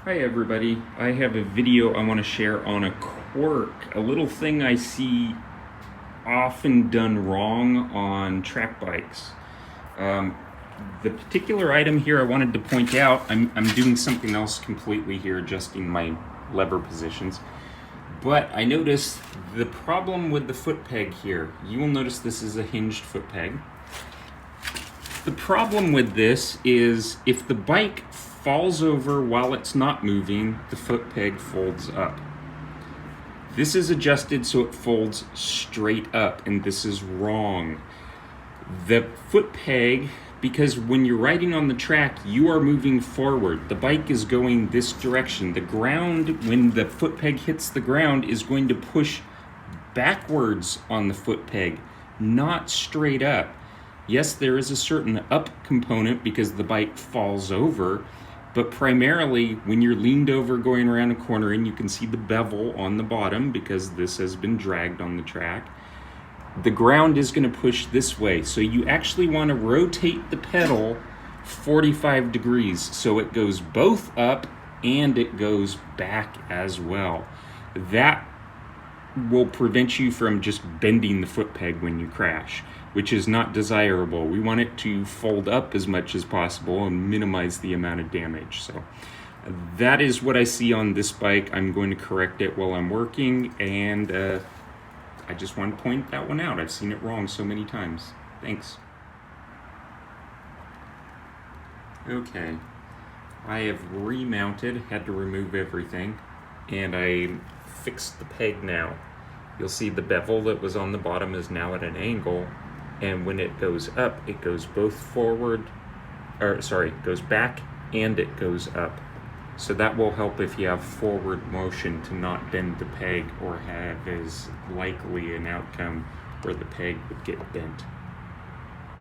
Hi everybody, I have a video I want to share on a quirk, a little thing I see often done wrong on track bikes. The particular item here I wanted to point out, I'm doing something else completely here, adjusting my lever positions. But I noticed the problem with the foot peg here. You will notice this is a hinged foot peg. The problem with this is if the bike falls over while it's not moving, the foot peg folds up. This is adjusted so it folds straight up, and this is wrong. The foot peg, because when you're riding on the track, you are moving forward. The bike is going this direction. The ground, when the foot peg hits the ground, is going to push backwards on the foot peg, not straight up. Yes, there is a certain up component because the bike falls over, but primarily when you're leaned over going around a corner and you can see the bevel on the bottom because this has been dragged on the track, the ground is going to push this way. So you actually want to rotate the pedal 45 degrees so it goes both up and it goes back as well. That will prevent you from just bending the foot peg when you crash, which is not desirable. We want it to fold up as much as possible and minimize the amount of damage. So that is what I see on this bike. I'm going to correct it while I'm working, and I just want to point that one out. I've seen it wrong so many times. Thanks. Okay, I have remounted, had to remove everything, and I fixed the peg now. You'll see the bevel that was on the bottom is now at an angle, and when it goes up, it goes both forward, goes back and it goes up. So that will help if you have forward motion to not bend the peg or have as likely an outcome where the peg would get bent.